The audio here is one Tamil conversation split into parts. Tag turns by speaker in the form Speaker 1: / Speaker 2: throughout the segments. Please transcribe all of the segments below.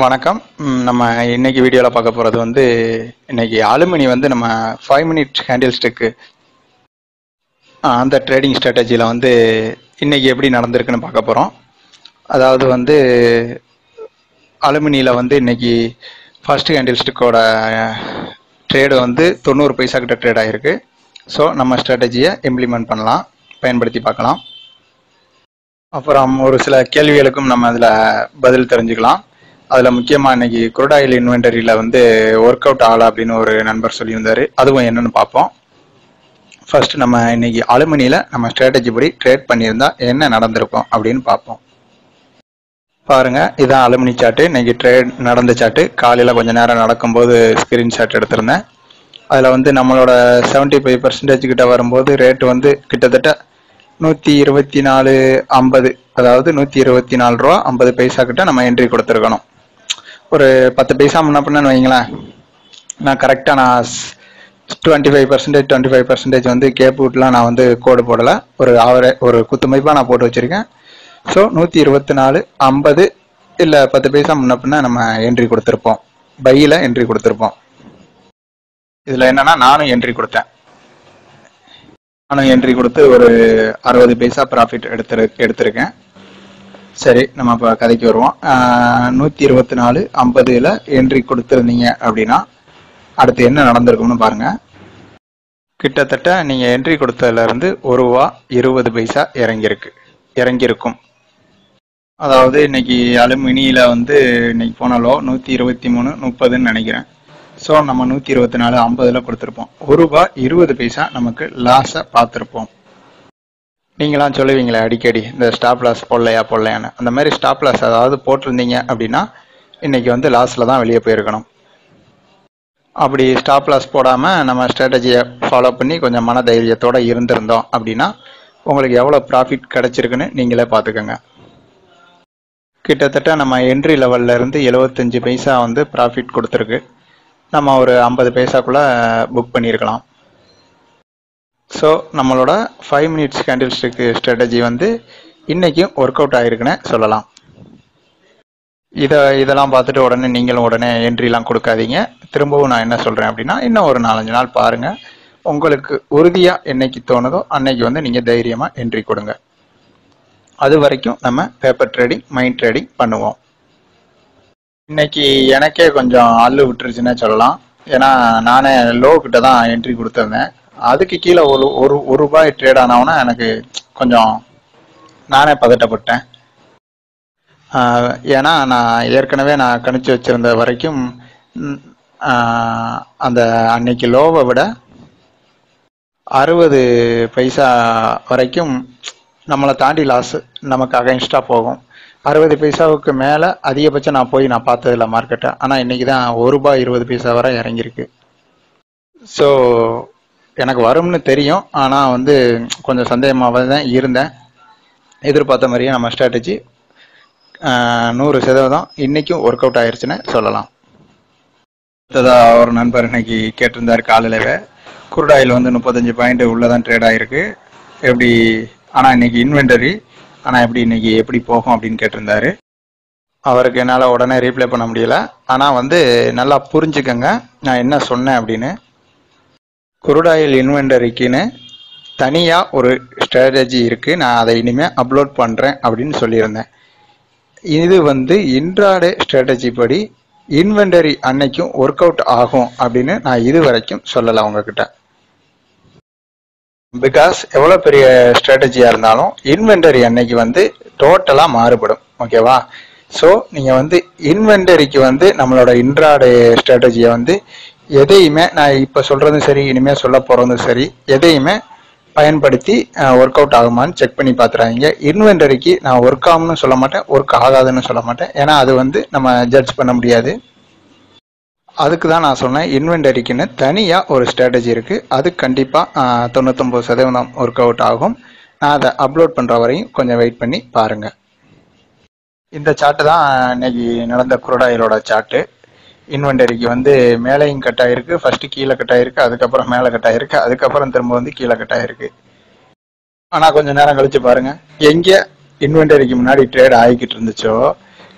Speaker 1: வணக்கம். நம்ம இன்னைக்கு வீடியோவில் பார்க்க போகிறது வந்து இன்னைக்கு அலுமினி வந்து நம்ம 5 மினிட் கேண்டில் ஸ்டிக்கு அந்த ட்ரேடிங் ஸ்ட்ராட்டஜியில் வந்து இன்னைக்கு எப்படி நடந்திருக்குன்னு பார்க்க போகிறோம். அதாவது வந்து அலுமினியில் வந்து இன்னைக்கு ஃபர்ஸ்ட் கேண்டில் ஸ்டிக்கோட ட்ரேடு வந்து 90 பைசா கிட்ட ட்ரேட் ஆகிருக்கு. ஸோ நம்ம ஸ்ட்ராட்டஜியை இம்ப்ளிமெண்ட் பண்ணலாம், பயன்படுத்தி பார்க்கலாம். அப்புறம் ஒரு சில கேள்விகளுக்கும் நம்ம அதில் பதில் தெரிஞ்சுக்கலாம். அதில் முக்கியமாக இன்னைக்கு குரூட் ஆயில் இன்வென்டரியில் வந்து ஒர்க் அவுட் ஆகலை அப்படின்னு ஒரு நண்பர் சொல்லியிருந்தார். அதுவும் என்னன்னு பார்ப்போம். ஃபர்ஸ்ட் நம்ம இன்னைக்கு அலுமினியில் நம்ம ஸ்ட்ராட்டஜி படி ட்ரேட் பண்ணியிருந்தா என்ன நடந்திருக்கும் அப்படின்னு பார்ப்போம். பாருங்க, இதான் அலுமினி சார்ட்டு. இன்னைக்கு ட்ரேட் நடந்த சார்ட்டு. காலையில் கொஞ்சம் நேரம் நடக்கும்போது ஸ்கிரீன்ஷாட் எடுத்திருந்தேன். அதில் வந்து நம்மளோட 75% கிட்ட வரும்போது ரேட்டு வந்து கிட்டத்தட்ட 124.50, அதாவது 124 ரூபா 50 பைசா கிட்ட நம்ம என்ட்ரி கொடுத்துருக்கணும். ஒரு 10 பைசா முன்ன பின்னு வைங்களேன். நான் கரெக்டாக நான் 25% வந்து கேப் விட்லாம் நான் வந்து கோடு போடலை. ஒரு குத்துமைப்பாக நான் போட்டு வச்சுருக்கேன். ஸோ 124.50 இல்லை 10 பைசா முன்ன பின்ன நம்ம என்ட்ரி கொடுத்துருப்போம், பையில் என்ட்ரி கொடுத்துருப்போம். இதில் என்னன்னா நானும் என்ட்ரி கொடுத்தேன். நானும் என்ட்ரி கொடுத்து ஒரு 60 பைசா ப்ராஃபிட் எடுத்திருக்கேன். சரி, நம்ம இப்போ கதைக்கு வருவோம். 124.50 என்ட்ரி கொடுத்துருந்தீங்க அப்படின்னா அடுத்து என்ன நடந்திருக்கும்னு பாருங்க. கிட்டத்தட்ட நீங்கள் என்ட்ரி கொடுத்ததுலேருந்து ₹1.20 இறங்கியிருக்கும். அதாவது இன்னைக்கு அலுமினியில் வந்து இன்னைக்கு போன லோ 123.30 நினைக்கிறேன். ஸோ நம்ம 124.50 கொடுத்துருப்போம். ₹1.20 நமக்கு லாஸை பார்த்துருப்போம். நீங்களாம் சொல்லுவீங்களே அடிக்கடி, இந்த ஸ்டாப் லாஸ் போடலையான்னு. அந்த மாதிரி ஸ்டாப் லாஸ் அதாவது போட்டிருந்தீங்க அப்படின்னா இன்னைக்கு வந்து லாஸில் தான் வெளியே போயிருக்கணும். அப்படி ஸ்டாப் லாஸ் போடாமல் நம்ம ஸ்ட்ராட்டஜியை ஃபாலோ பண்ணி கொஞ்சம் மன தைரியத்தோடு இருந்திருந்தோம் அப்படின்னா உங்களுக்கு எவ்வளோ ப்ராஃபிட் கிடச்சிருக்குன்னு நீங்களே பார்த்துக்கோங்க. கிட்டத்தட்ட நம்ம என்ட்ரி லெவலில் இருந்து 75 பைசா வந்து ப்ராஃபிட் கொடுத்துருக்கு. நம்ம ஒரு 50 பைசாக்குள்ளே புக் பண்ணியிருக்கலாம். ஸோ நம்மளோட 5 மினிட்ஸ் கேண்டில் ஸ்டிக் ஸ்ட்ராட்டஜி வந்து இன்றைக்கும் ஒர்க் அவுட் ஆகிருக்குன்னு சொல்லலாம். இதெல்லாம் பார்த்துட்டு உடனே என்ட்ரிலாம் கொடுக்காதீங்க. திரும்பவும் நான் என்ன சொல்கிறேன் அப்படின்னா, இன்னும் ஒரு 4-5 நாள் பாருங்கள். உங்களுக்கு உறுதியாக என்னைக்கு தோணுதோ அன்னைக்கு வந்து நீங்கள் தைரியமாக என்ட்ரி கொடுங்க. அது வரைக்கும் நம்ம பேப்பர் ட்ரேடிங், மைண்ட் ட்ரேடிங் பண்ணுவோம். இன்னைக்கு எனக்கே கொஞ்சம் அள்ளு விட்டுருச்சுன்னே சொல்லலாம். ஏன்னா நானே லோ கிட்ட தான் என்ட்ரி கொடுத்துருந்தேன். அதுக்கு கீழே ஒரு ரூபாய் ட்ரேட் ஆனவுன்னா எனக்கு கொஞ்சம் நானே பதட்டப்பட்டேன். ஏன்னா நான் ஏற்கனவே நான் கணிச்சு வச்சிருந்த வரைக்கும் அந்த அன்னைக்கு லோவை விட 60 பைசா வரைக்கும் நம்மளை தாண்டி லாஸ் நமக்கு அகைன்ஸ்டாக போகும். 60 பைசாவுக்கு மேலே அதிகபட்சம் நான் பார்த்ததில்ல மார்க்கெட்டை. ஆனால் இன்னைக்கு தான் ₹1.20 வரை இறங்கியிருக்கு. ஸோ எனக்கு வரும்னு தெரியும், ஆனால் வந்து கொஞ்சம் சந்தேகமாக தான் இருந்தேன். எதிர்பார்த்த மாதிரியே நம்ம ஸ்ட்ராட்டஜி 100% இன்றைக்கும் ஒர்க் அவுட் ஆயிடுச்சுன்னு சொல்லலாம். அடுத்ததாக ஒரு நண்பர் இன்னைக்கு கேட்டிருந்தார் காலையிலவே, குரூட் ஆயில் வந்து 35 பாயிண்ட் உள்ளதான் ட்ரேட் ஆகிருக்கு எப்படி, ஆனால் இன்னைக்கு இன்வென்டரி, ஆனால் எப்படி போகும் அப்படின்னு கேட்டிருந்தாரு. அவருக்கு என்னால் உடனே ரீப்ளை பண்ண முடியல. ஆனால் வந்து நல்லா புரிஞ்சுக்கங்க நான் என்ன சொன்னேன் அப்படின்னு. குரூட் ஆயில் இன்வென்டரிக்குன்னு தனியாக ஒரு ஸ்ட்ராட்டஜி இருக்குது, நான் அதை இனிமேல் அப்லோட் பண்ணுறேன் அப்படின்னு சொல்லியிருந்தேன். இது வந்து இன்ட்ராடே ஸ்ட்ராட்டஜி படி இன்வென்டரி அன்னைக்கும் ஒர்க் அவுட் ஆகும் அப்படின்னு நான் இது வரைக்கும் சொல்லலை உங்ககிட்ட. பிகாஸ் எவ்வளோ பெரிய ஸ்ட்ராட்டஜியாக இருந்தாலும் இன்வென்டரி அன்னைக்கு வந்து டோட்டலாக மாறுபடும். ஓகேவா? ஸோ நீங்கள் வந்து இன்வென்டரிக்கு வந்து நம்மளோட இன்ட்ராடே ஸ்ட்ராட்டஜியை வந்து எதையுமே நான் இப்போ சொல்கிறதும் சரி, இனிமேல் சொல்ல போகிறதும் சரி, எதையுமே பயன்படுத்தி ஒர்க் அவுட் ஆகுமான்னு செக் பண்ணி பார்த்துறாங்க. இன்வென்டரிக்கு நான் ஒர்க் ஆகும்னு சொல்ல மாட்டேன், ஒர்க் ஆகாதுன்னு சொல்ல மாட்டேன். ஏன்னா அது வந்து நம்ம ஜட்ஜ் பண்ண முடியாது. அதுக்கு தான் நான் சொன்னேன், இன்வென்டரிக்குன்னு தனியாக ஒரு ஸ்ட்ராட்டஜி இருக்குது. அது கண்டிப்பாக 99% ஒர்க் அவுட் ஆகும். நான் அதை அப்லோட் பண்ணுற வரையும் கொஞ்சம் வெயிட் பண்ணி பாருங்கள். இந்த சார்ட்டு தான் இன்னைக்கு நடந்த குரூட் ஆயிலோட சார்ட்டு. இன்வென்டரிக்கு வந்து மேலேயும் கட் ஆகிருக்கு, ஃபர்ஸ்ட் கீழே கட் ஆகிருக்கு, அதுக்கப்புறம் மேலே கட் ஆகிருக்கு, அதுக்கப்புறம் திரும்ப வந்து கீழே கட் ஆகிருக்கு. ஆனால் கொஞ்சம் நேரம் கழிச்சு பாருங்க, எங்கே இன்வென்டரிக்கு முன்னாடி ட்ரேட் ஆகிக்கிட்டு இருந்துச்சோ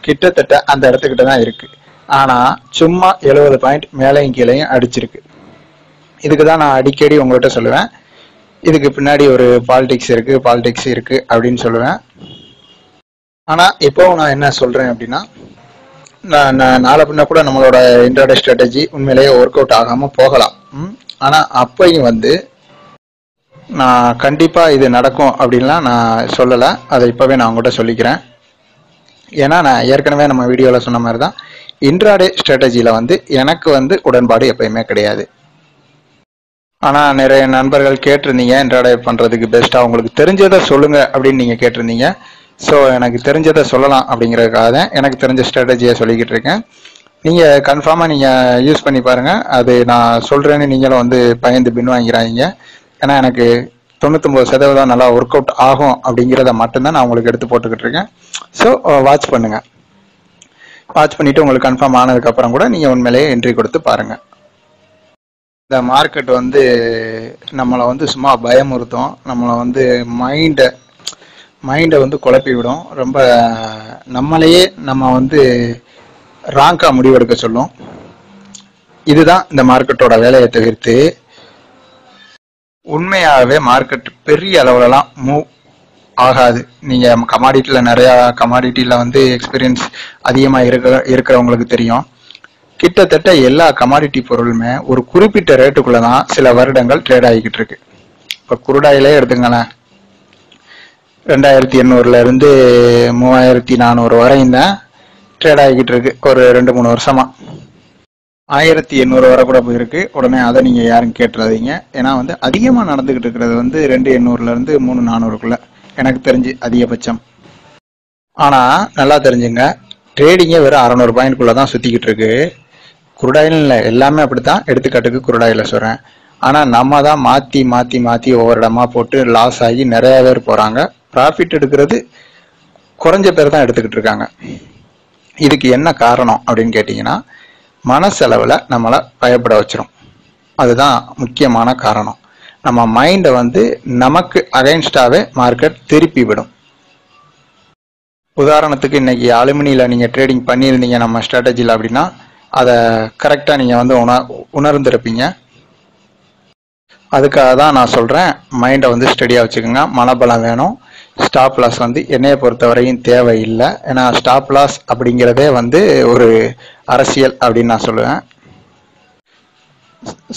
Speaker 1: கிட்டத்தட்ட அந்த இடத்துக்கிட்ட தான் இருக்கு. ஆனா சும்மா 70 பாயிண்ட் மேலையும் கீழையும் அடிச்சிருக்கு. இதுக்கு தான் நான் அடிக்கடி உங்கள்கிட்ட சொல்லுவேன், இதுக்கு பின்னாடி ஒரு பாலிடிக்ஸ் இருக்கு அப்படின்னு சொல்லுவேன். ஆனா இப்போ நான் என்ன சொல்றேன் அப்படின்னா, நான் நாளை பின்ன கூட நம்மளோட இன்ட்ராடே ஸ்ட்ராட்டஜி உண்மையிலேயே ஒர்க் அவுட் ஆகாம போகலாம். ஆனா அப்பையும் வந்து நான் கண்டிப்பா இது நடக்கும் அப்படின்லாம் நான் சொல்லலை. அதை இப்பவே நான் உங்கள்கிட்ட சொல்லிக்கிறேன். ஏன்னா நான் ஏற்கனவே நம்ம வீடியோவில் சொன்ன மாதிரி தான், இன்ட்ராடே ஸ்ட்ராட்டஜியில் வந்து எனக்கு வந்து உடன்பாடு எப்பயுமே கிடையாது. ஆனால் நிறைய நண்பர்கள் கேட்டிருந்தீங்க இன்ட்ராடே பண்ணுறதுக்கு பெஸ்ட்டாக உங்களுக்கு தெரிஞ்சதை சொல்லுங்க அப்படின்னு நீங்கள் கேட்டிருந்தீங்க. ஸோ எனக்கு தெரிஞ்சதை சொல்லலாம் அப்படிங்கிறதுக்காக தான் எனக்கு தெரிஞ்ச ஸ்ட்ராட்டஜியை சொல்லிக்கிட்டு இருக்கேன். நீங்கள் கன்ஃபார்மாக நீங்கள் யூஸ் பண்ணி பாருங்கள். அது நான் சொல்கிறேன்னு நீங்களும் வந்து பயந்து பின் வாங்கிறாங்க. ஏன்னா எனக்கு 99% நல்லா ஒர்க் அவுட் ஆகும் அப்படிங்கிறத மட்டும்தான் நான் உங்களுக்கு எடுத்து போட்டுக்கிட்டு இருக்கேன். ஸோ வாட்ச் பண்ணுங்க. வாட்ச் பண்ணிட்டு உங்களுக்கு கன்ஃபார்ம் ஆனதுக்கப்புறம் கூட நீங்கள் உண்மையிலேயே என்ட்ரி கொடுத்து பாருங்கள். இந்த மார்க்கெட் வந்து நம்மளை வந்து சும்மா பயமுறுத்தும், நம்மளை வந்து மைண்டை வந்து குழப்பி விடும். ரொம்ப நம்மளையே நம்ம வந்து ராங்கா முடிவெடுக்க சொல்லும். இதுதான் இந்த மார்க்கெட்டோட வேலையை தவிர்த்து உண்மையாகவே மார்க்கெட் பெரிய அளவுலலாம் மூவ் ஆகாது. நீங்கள் நிறையா கமாடிட்டியில் வந்து எக்ஸ்பீரியன்ஸ் அதிகமாக இருக்கிறவங்களுக்கு தெரியும். கிட்டத்தட்ட எல்லா கமாடிட்டி பொருளுமே ஒரு குறிப்பிட்ட ரேட்டுக்குள்ள தான் சில வருடங்கள் ட்ரேட் ஆகிக்கிட்டு இருக்கு. இப்போ குருடாயிலே எடுத்துங்களேன், 2800 இருந்து 3400 வரையும் தான் ட்ரேட் ஆகிக்கிட்டு இருக்கு. ஒரு 2-3 வருஷமா 1800 வரை கூட போயிருக்கு. உடனே அதை நீங்க யாரும் கேட்டுறாதீங்க. ஏன்னா வந்து அதிகமா நடந்துகிட்டு இருக்கிறது வந்து 2800 இருந்து 3400க்குள்ள எனக்கு தெரிஞ்சு அதிகபட்சம். ஆனா நல்லா தெரிஞ்சுங்க, ட்ரேடிங்கே வெறும் 600 பாயிண்ட்குள்ளதான் சுத்திக்கிட்டு இருக்கு. குருடாயில் இல்லை, எல்லாமே அப்படித்தான். எடுத்துக்காட்டுக்கு குருடாயில சொல்றேன். ஆனா நம்ம தான் மாத்தி மாத்தி மாத்தி ஒவ்வொரு இடமா போட்டு லாஸ் ஆகி நிறைய பேர் போறாங்க. ப்ராஃபிட் எடுக்கிறது குறைஞ்ச பேர் தான் எடுத்துக்கிட்டு இருக்காங்க. இதுக்கு என்ன காரணம் அப்படின்னு கேட்டீங்கன்னா, மனசெலவில் நம்மளை பயப்பட வச்சிரும். அதுதான் முக்கியமான காரணம். நம்ம மைண்டை வந்து நமக்கு அகைன்ஸ்டாவே மார்க்கெட் திருப்பி விடும். உதாரணத்துக்கு இன்னைக்கு அலுமினியில் நீங்கள் ட்ரேடிங் பண்ணியிருந்தீங்க நம்ம ஸ்ட்ராட்டஜியில் அப்படின்னா, அதை கரெக்டாக நீங்கள் வந்து உணர்ந்திருப்பீங்க. அதுக்காக தான் நான் சொல்கிறேன், மைண்டை வந்து ஸ்டடியாக வச்சுக்கோங்க. மனபலம் வேணும். ஸ்டாப் லாஸ் வந்து என்னையை பொறுத்தவரையும் தேவையில்லை. ஏன்னா ஸ்டாப் லாஸ் அப்படிங்கிறதே வந்து ஒரு அரசியல் அப்படின்னு நான் சொல்லுவேன்.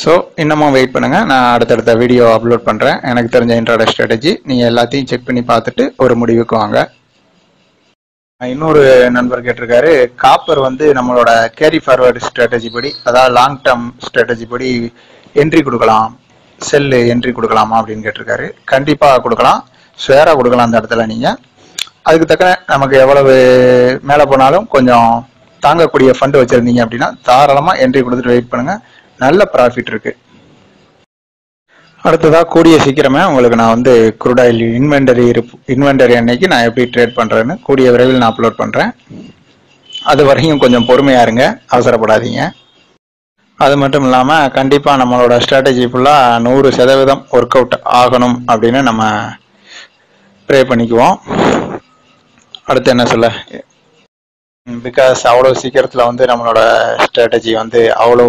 Speaker 1: ஸோ இன்னமும் வெயிட் பண்ணுங்கள், நான் அடுத்தடுத்த வீடியோ அப்லோட் பண்ணுறேன். எனக்கு தெரிஞ்ச இன்ட்ராடே ஸ்ட்ராட்டஜி நீங்கள் எல்லாத்தையும் செக் பண்ணி பார்த்துட்டு ஒரு முடிவுக்கு வாங்க. இன்னொரு நண்பர் கேட்டிருக்காரு, காப்பர் வந்து நம்மளோட கேரி ஃபார்வர்டு ஸ்ட்ராட்டஜி படி, அதாவது லாங் டேர்ம் ஸ்ட்ராட்டஜி படி என்ட்ரி கொடுக்கலாம், செல்லு என்ட்ரி கொடுக்கலாமா அப்படின்னு கேட்டிருக்காரு. கண்டிப்பாக கொடுக்கலாம், ஸ்வேராக கொடுக்கலாம். அந்த இடத்துல நீங்கள் அதுக்கு தக்க நமக்கு எவ்வளவு மேலே போனாலும் கொஞ்சம் தாங்கக்கூடிய ஃபண்டு வச்சுருந்தீங்க அப்படின்னா தாராளமாக என்ட்ரி கொடுத்துட்டு வெயிட் பண்ணுங்கள். நல்ல ப்ராஃபிட் இருக்கு. அடுத்ததாக கூடிய சீக்கிரமே உங்களுக்கு நான் வந்து குரூடாயில் இன்வென்டரி அன்னைக்கு நான் எப்படி ட்ரேட் பண்ணுறேன்னு கூடிய விரைவில் நான் அப்லோட் பண்ணுறேன். அது வரையும் கொஞ்சம் பொறுமையாக இருங்க, அவசரப்படாதீங்க. அது மட்டும் இல்லாமல் கண்டிப்பாக நம்மளோட ஸ்ட்ராட்டஜி ஃபுல்லாக 100% ஒர்க் அவுட் ஆகணும் அப்படின்னு நம்ம ப்ரே பண்ணிக்குவோம். அடுத்து என்ன சொல்ல, பிகாஸ் அவ்வளோ சீக்கிரத்தில் வந்து நம்மளோட ஸ்ட்ராட்டஜி வந்து அவ்வளோ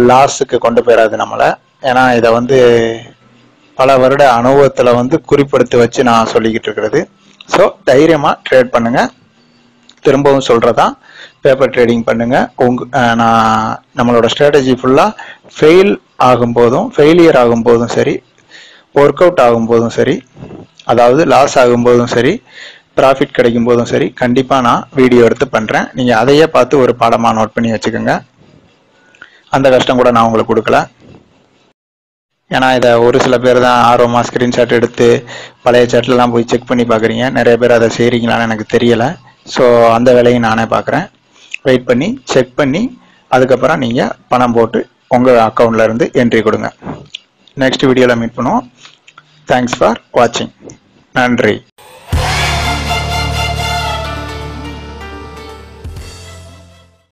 Speaker 1: லாஸுக்கு கொண்டு போயிடாது நம்மளை. ஏன்னா இதை வந்து பல வருட அனுபவத்தில் வந்து குறிப்பெடுத்து வச்சு நான் சொல்லிக்கிட்டு இருக்கிறது. ஸோ தைரியமாக ட்ரேட் பண்ணுங்க. திரும்பவும் சொல்கிறதான், பேப்பர் ட்ரேடிங் பண்ணுங்க. நான் நம்மளோட ஸ்ட்ராட்டஜி ஃபுல்லாக ஃபெயிலியர் ஆகும்போதும் சரி, ஒர்க் அவுட் ஆகும்போதும் சரி, அதாவது லாஸ் ஆகும்போதும் சரி, ப்ராஃபிட் கிடைக்கும் போதும் சரி, கண்டிப்பாக நான் வீடியோ எடுத்து பண்ணுறேன். நீங்கள் அதையே பார்த்து ஒரு பாடமாக நோட் பண்ணி வச்சுக்கோங்க. அந்த கஷ்டம் கூட நான் உங்களுக்கு கொடுக்கல. ஏன்னா இதை ஒரு சில பேர் தான் ஆர்வமாக ஸ்க்ரீன்ஷாட் எடுத்து பழைய சாட்லலாம் போய் செக் பண்ணி பார்க்குறீங்க. நிறைய பேர் அதை செய்கிறீங்களான்னு எனக்கு தெரியலை. ஸோ அந்த வேலையும் நானே பார்க்குறேன். வெயிட் பண்ணி செக் பண்ணி அதுக்கப்புறம் நீங்கள் பணம் போட்டு உங்கள் அக்கௌண்ட்ல இருந்து என்ட்ரி கொடுங்க. நெக்ஸ்ட் வீடியோவில் மீட் பண்ணுவோம். தேங்க்ஸ் ஃபார் வாட்சிங். நன்றி.